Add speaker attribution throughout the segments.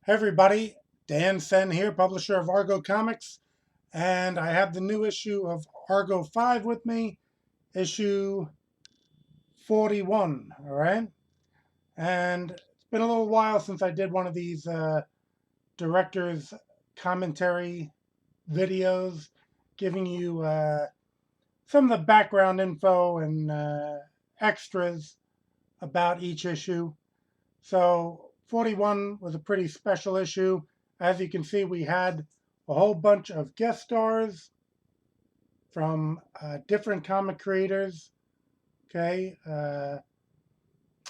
Speaker 1: Hey everybody, Dan Sen here, publisher of Argo Comics, and I have the new issue of Argo 5 with me, issue 41, all right? And it's been a little while since I did one of these director's commentary videos, giving you some of the background info and extras about each issue. So 41 was a pretty special issue. As you can see, we had a whole bunch of guest stars from different comic creators, okay,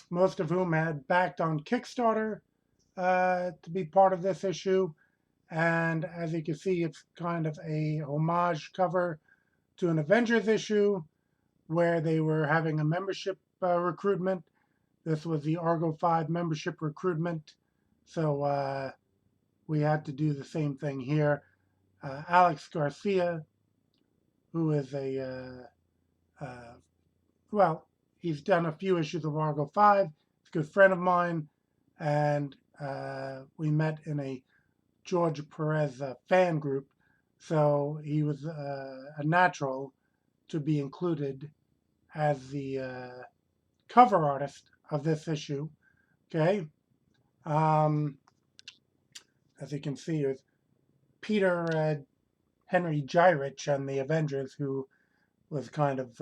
Speaker 1: most of whom had backed on Kickstarter to be part of this issue. And as you can see, it's kind of a homage cover to an Avengers issue where they were having a membership recruitment. This was the Argo 5 membership recruitment. So we had to do the same thing here. Alex Garcia, who is well, he's done a few issues of Argo 5. He's a good friend of mine. And we met in a George Perez fan group. So he was a natural to be included as the cover artist of this issue. Okay. Um, as you can see, it was Peter Henry Gyrich on the Avengers who was kind of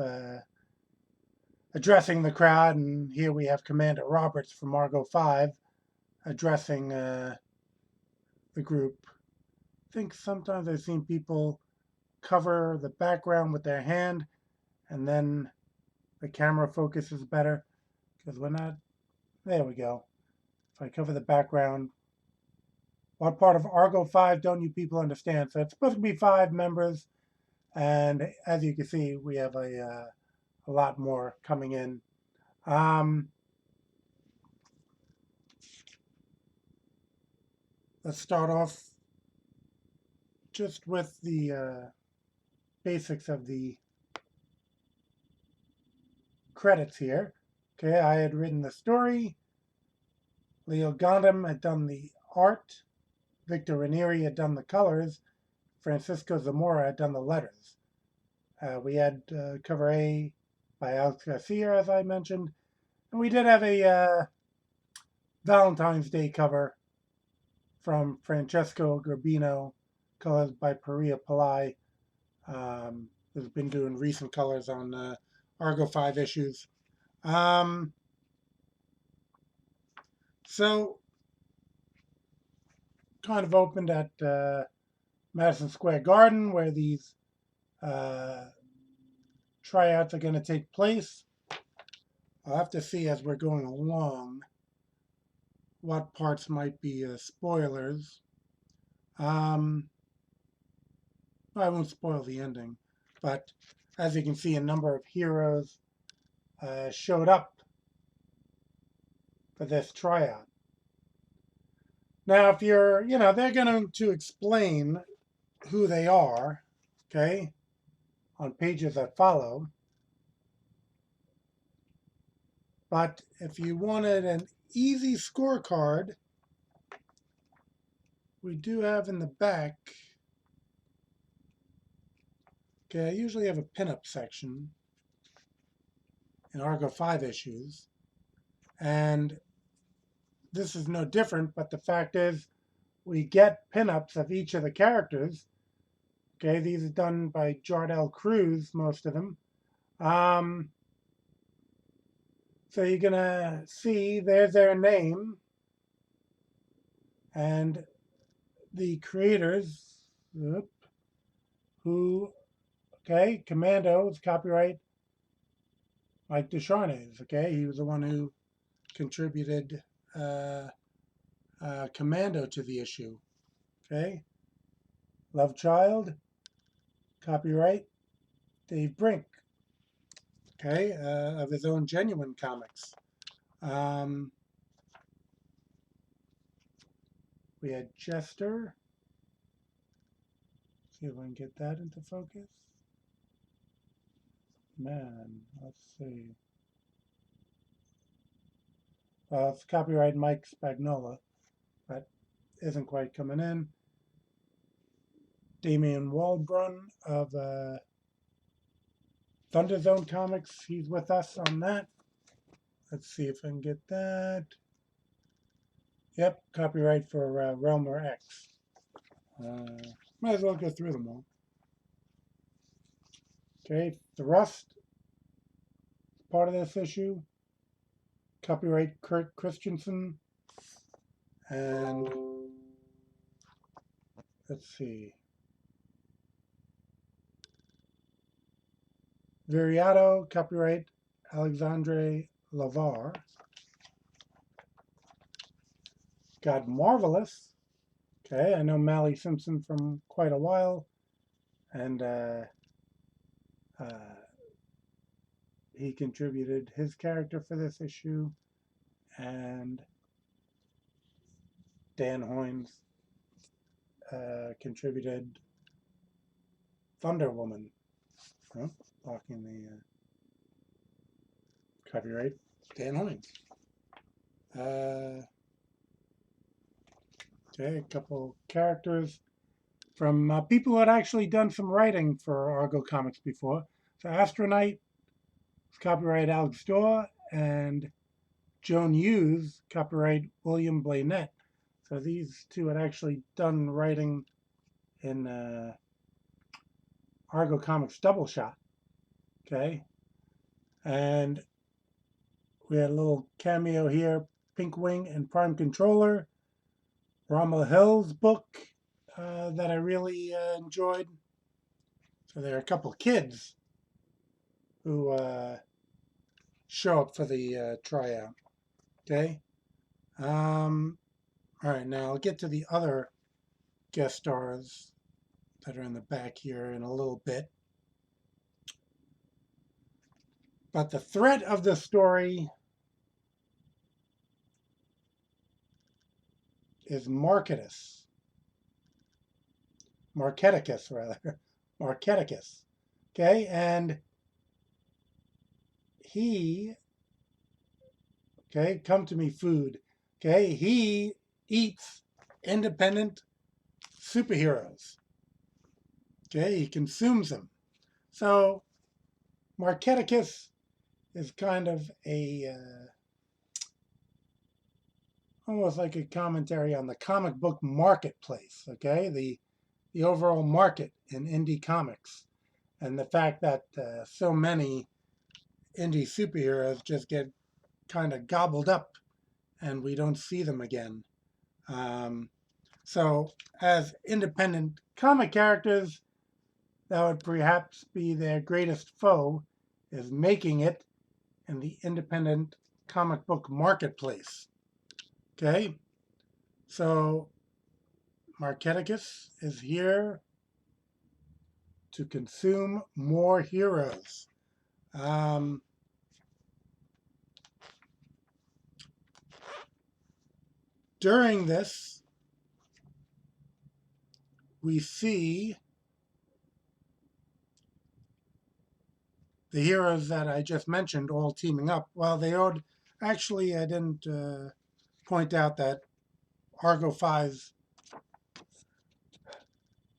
Speaker 1: addressing the crowd, and here we have Commander Roberts from Argo 5 addressing the group. I think sometimes I've seen people cover the background with their hand, and then the camera focuses better because we're not. There we go. If I cover the background, what part of Argo 5 don't you people understand? So it's supposed to be 5 members, and as you can see, we have a lot more coming in. Let's start off just with the basics of the credits here. Okay, I had written the story. Leo Gondam had done the art. Victor Ranieri had done the colors. Francisco Zamora had done the letters. We had cover A by Alex Garcia, as I mentioned. And we did have a Valentine's Day cover from Francesco Garbino, colors by Paria Pillai, who's been doing recent colors on Argo 5 issues. So, kind of opened at Madison Square Garden, where these tryouts are going to take place. I'll have to see as we're going along what parts might be spoilers. I won't spoil the ending, but as you can see, a number of heroes showed up for this tryout. Now, if you're, they're going to explain who they are, okay, on pages that follow. But if you wanted an easy scorecard, we do have in the back, okay, I usually have a pinup section in Argo 5 issues, and this is no different, but the fact is we get pinups of each of the characters. Okay, these are done by Jardel Cruz, most of them. So you're going to see there's their name, and the creators, who, okay, Commando is copyright Mike Descharnes, okay? He was the one who contributed Commando to the issue, okay? Love Child, copyright Dave Brink, okay, of his own Genuine Comics. We had Jester. See if I can get that into focus. Man, let's see. Well, it's copyright Mike Spagnola, but isn't quite coming in. Damian Waldbrun of Thunder Zone Comics, he's with us on that. Let's see if I can get that. Yep, copyright for Realmer X. Might as well go through them all. Okay, Thrust, part of this issue. Copyright Kurt Christensen. And let's see. Viriato, copyright Alexandre Lavar. Got Marvelous. Okay, I know Mally Simpson from quite a while. And he contributed his character for this issue. And Dan Hoynes contributed Thunder Woman. Oh, blocking the copyright. Dan Hoynes. Okay, a couple characters from people who had actually done some writing for Argo Comics before. So Astronite, copyright Alex Dorr, and Joan Hughes, copyright William Blainette. So these two had actually done writing in Argo Comics Double Shot. Okay, and we had a little cameo here, Pink Wing and Prime Controller, Rommel Hill's book that I really enjoyed. So there are a couple kids who show up for the tryout. Okay. All right, now I'll get to the other guest stars that are in the back here in a little bit. But the thread of the story is Marketicus. Marketicus, rather. Marketicus. Okay, and he, okay, come to me food. Okay, he eats independent superheroes. Okay, he consumes them. So Marketicus is kind of a almost like a commentary on the comic book marketplace. Okay, the overall market in indie comics, and the fact that so many indie superheroes just get kind of gobbled up, and we don't see them again. So as independent comic characters, that would perhaps be their greatest foe, is making it in the independent comic book marketplace. Okay, so Marketicus is here to consume more heroes. During this, we see the heroes that I just mentioned all teaming up. Well, they all actually, I didn't point out that Argo 5's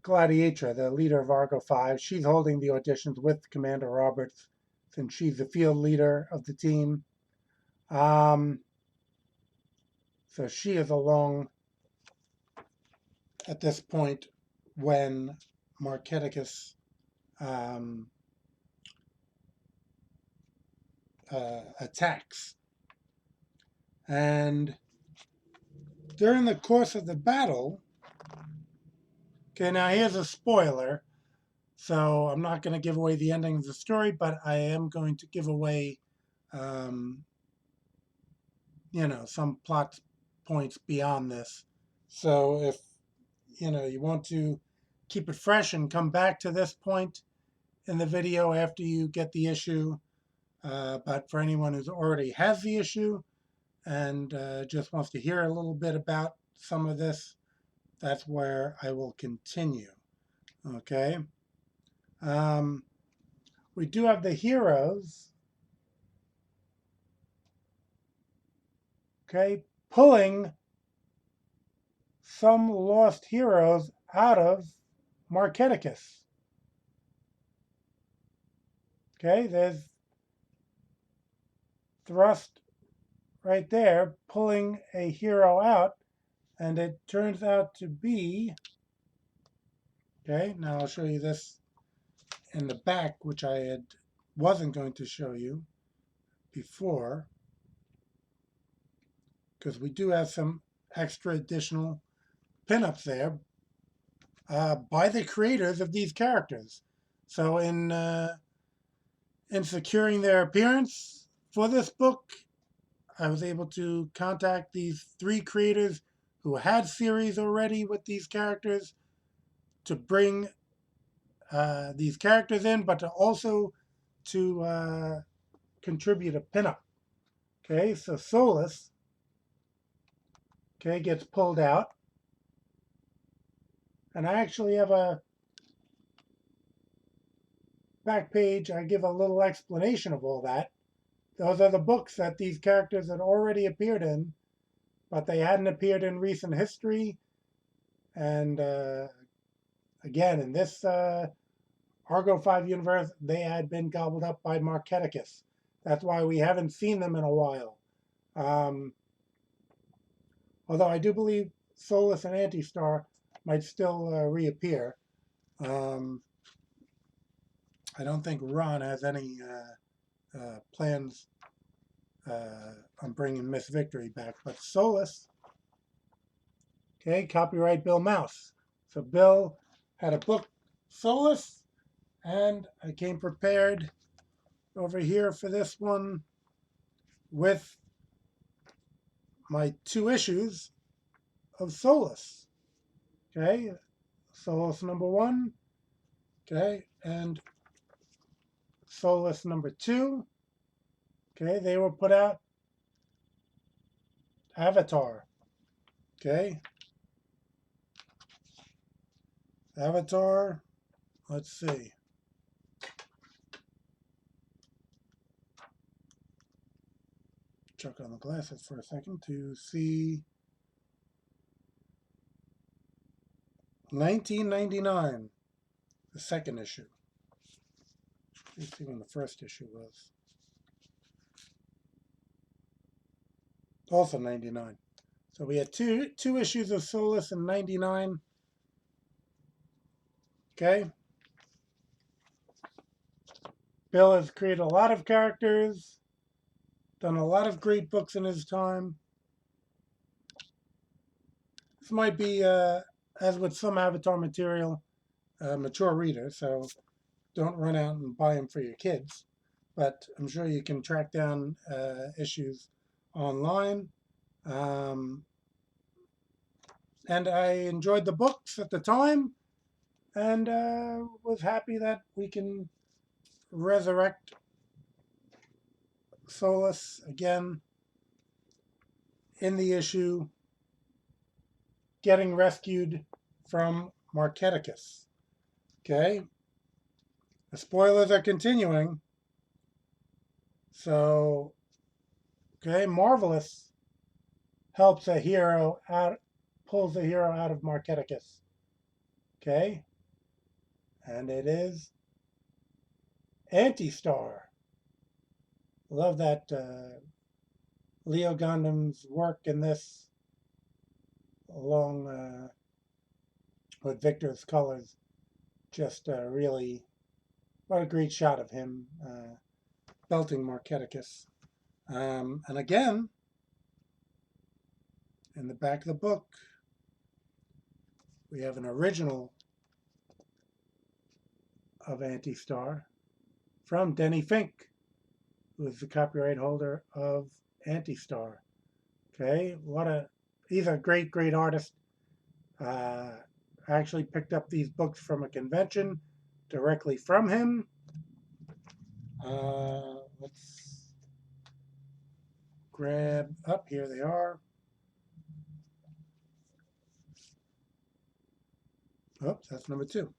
Speaker 1: Gladiatra, the leader of Argo 5, she's holding the auditions with Commander Roberts since she's the field leader of the team. So she is along at this point when Marketicus attacks. And during the course of the battle, okay, now here's a spoiler, so I'm not going to give away the ending of the story, but I am going to give away, some plot points beyond this. So if, you want to keep it fresh and come back to this point in the video after you get the issue, but for anyone who already has the issue and just wants to hear a little bit about some of this, that's where I will continue. Okay. We do have the heroes. Okay, pulling some lost heroes out of Marketicus. Okay, there's Thrust right there pulling a hero out, and it turns out to be, okay, now I'll show you this in the back, which I wasn't going to show you before, because we do have some extra additional pinups there by the creators of these characters. So in securing their appearance for this book, I was able to contact these 3 creators who had series already with these characters to bring these characters in, but to also to contribute a pinup. Okay, so Solus, okay, gets pulled out, and I actually have a back page. I give a little explanation of all that. Those are the books that these characters had already appeared in, but they hadn't appeared in recent history. And again, in this Argo 5 universe, they had been gobbled up by Marketicus. That's why we haven't seen them in a while. Although I do believe Solus and Antistar might still reappear. I don't think Ron has any plans on bringing Miss Victory back, but Solus, okay, copyright Bill Mouse. So Bill had a book, Solus, and I came prepared over here for this one with my 2 issues of Solus. Okay, Solus number 1, okay, and Solus number 2. Okay, they were put out. Avatar. Okay. Avatar. Let's see. Check on the glasses for a second to see. 1999, the 2nd issue. Let's see when the 1st issue was. Also 99. So we had two issues of Solus in 99. Okay. Bill has created a lot of characters, done a lot of great books in his time. This might be, as with some Avatar material, a mature reader, so don't run out and buy them for your kids. But I'm sure you can track down issues online. And I enjoyed the books at the time, and was happy that we can resurrect Solus again in the issue, getting rescued from Marketicus. Okay, the spoilers are continuing. So, okay, Marvelous helps a hero out, pulls a hero out of Marketicus. Okay, and it is Antistar. Love that Leo Gundam's work in this, along with Victor's colors. Just really, what a great shot of him belting Marketicus. And again, in the back of the book, we have an original of Antistar from Denny Fink, who is the copyright holder of Antistar. Okay, he's a great, great artist. I actually picked up these books from a convention directly from him. Let's grab up. Here they are. Oops, that's number 2.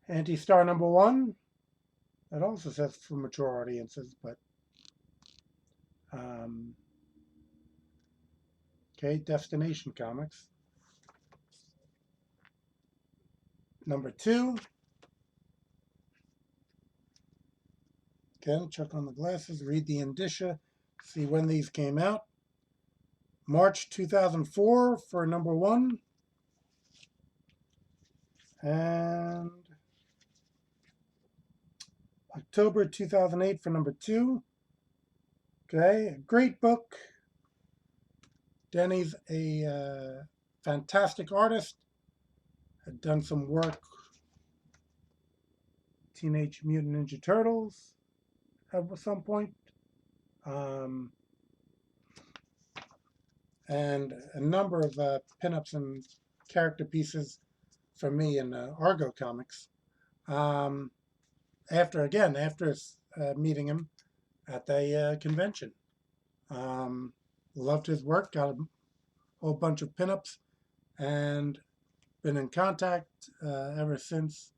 Speaker 1: Anti-Star number 1. That also says for mature audiences, but Okay, Destination Comics. Number 2. Again, check on the glasses, read the indicia, see when these came out. March 2004 for number 1. And October 2008 for number 2. Okay, great book. Denny's a fantastic artist. Had done some work Teenage Mutant Ninja Turtles at some point. Um, and a number of pinups and character pieces for me in Argo comics. Um, after meeting him at the convention. Loved his work, got a whole bunch of pinups, and been in contact ever since,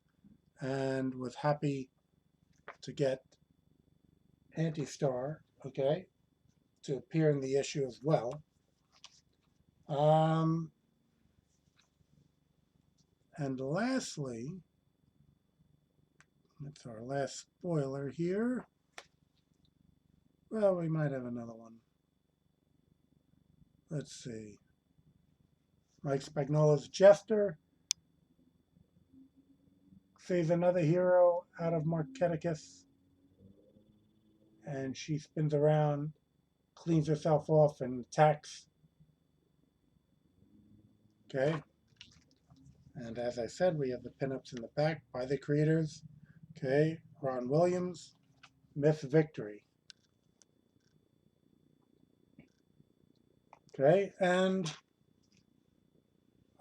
Speaker 1: and was happy to get Anti-Star, okay, to appear in the issue as well. And lastly, that's our last spoiler here. Well, we might have another one. Let's see. Mike Spagnola's Jester saves another hero out of Marketicus, and she spins around, cleans herself off, and attacks. Okay. And as I said, we have the pinups in the back by the creators. Okay. Ron Williams, Miss Victory. Okay. And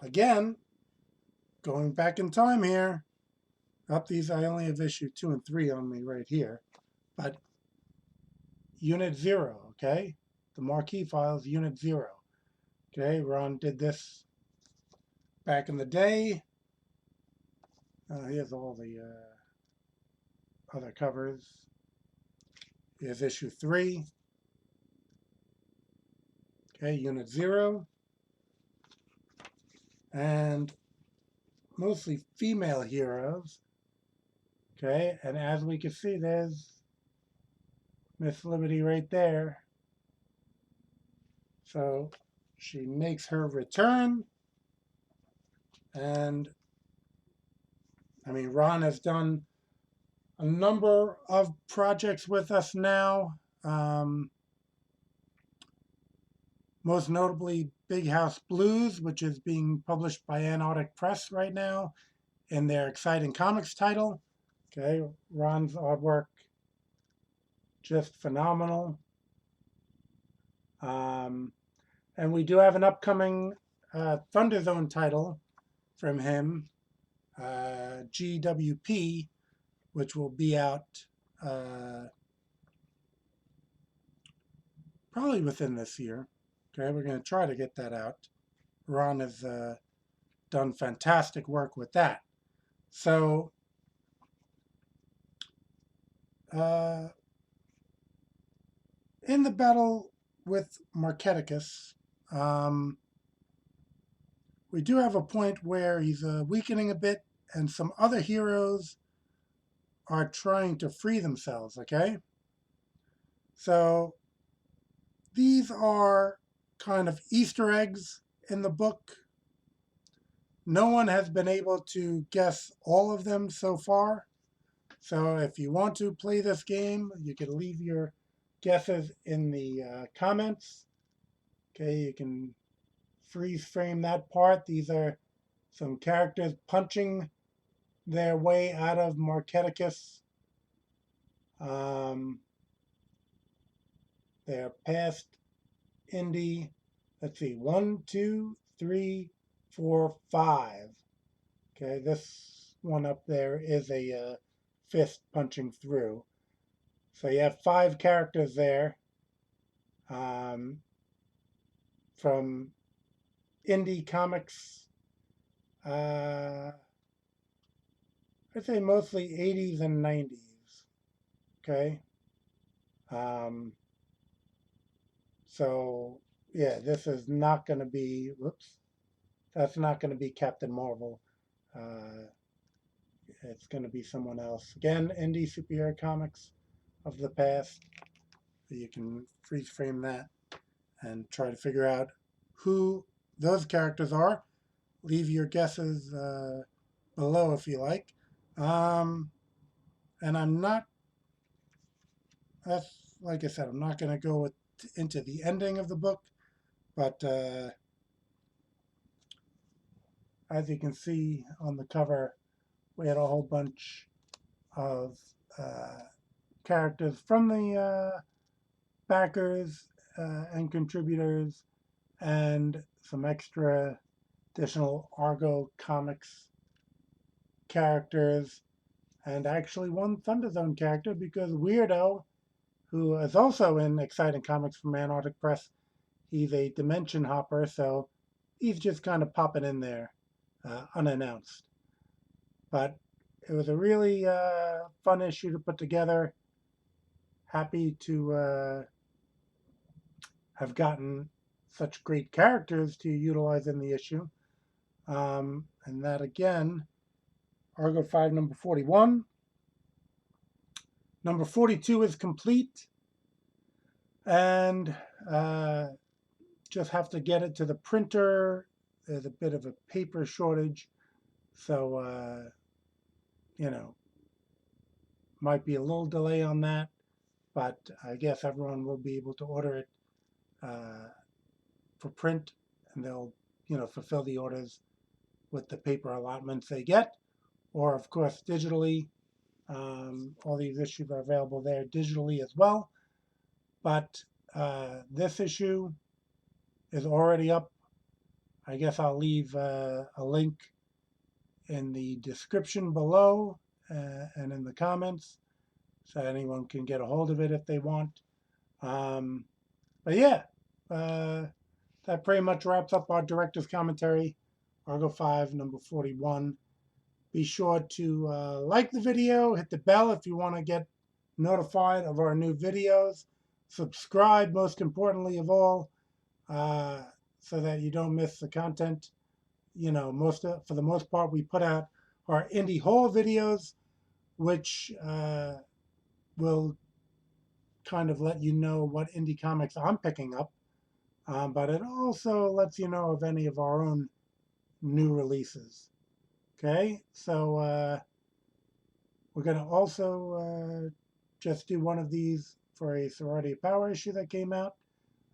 Speaker 1: again, going back in time here. Up these, I only have issue 2 and 3 on me right here. But Unit 0, okay? The marquee files, Unit 0. Okay, Ron did this back in the day. Here's all the other covers. Here's issue 3. Okay, Unit 0. And mostly female heroes. Okay, and as we can see, there's Miss Liberty right there. So she makes her return. And I mean, Ron has done a number of projects with us now. Most notably Big House Blues, which is being published by Antarctic Press right now in their Exciting Comics title. Okay, Ron's artwork, just phenomenal. And we do have an upcoming Thunder Zone title from him, GWP, which will be out probably within this year. Okay, we're going to try to get that out. Ron has done fantastic work with that. So, in the battle with Marketicus, we do have a point where he's weakening a bit, and some other heroes are trying to free themselves, okay? So, these are kind of Easter eggs in the book. No one has been able to guess all of them so far. So if you want to play this game, you can leave your guesses in the comments. Okay, you can freeze frame that part. These are some characters punching their way out of Marketicus. They're past Indy. Let's see, 1, 2, 3, 4, 5. Okay, this one up there is a fist punching through. So you have 5 characters there from indie comics. I'd say mostly 80s and 90s. Okay. So yeah, this is not going to be, whoops, that's not going to be Captain Marvel. Uh, it's going to be someone else. Again, indie superhero comics of the past. You can freeze frame that and try to figure out who those characters are. Leave your guesses below if you like. Um, and I'm not, that's like I said, I'm not going to go into the ending of the book, but as you can see on the cover, we had a whole bunch of uh, characters from the backers and contributors, and some extra additional Argo comics characters, and actually one Thunder Zone character because Weirdo, who is also in Exciting Comics from Antarctic Press, he's a dimension hopper, so he's just kind of popping in there unannounced. But it was a really fun issue to put together. Happy to have gotten such great characters to utilize in the issue. And that again, Argo 5, number 41. Number 42 is complete, and just have to get it to the printer. There's a bit of a paper shortage, so you know, might be a little delay on that, but I guess everyone will be able to order it uh, for print, and they'll, fulfill the orders with the paper allotments they get, or of course digitally. All these issues are available there digitally as well. But this issue is already up. I guess I'll leave a link in the description below and in the comments so anyone can get a hold of it if they want. Um, but yeah, uh, that pretty much wraps up our director's commentary, Argo 5, number 41. Be sure to like the video, hit the bell if you want to get notified of our new videos. Subscribe, most importantly of all, uh, so that you don't miss the content. For the most part, we put out our indie haul videos, which will kind of let you know what indie comics I'm picking up. But it also lets you know of any of our own new releases. Okay, so we're going to also just do one of these for a Sorority of Power issue that came out.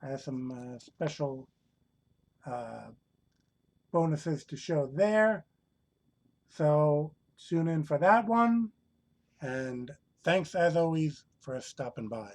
Speaker 1: I have some special uh, bonuses to show there. So tune in for that one. And thanks as always for stopping by.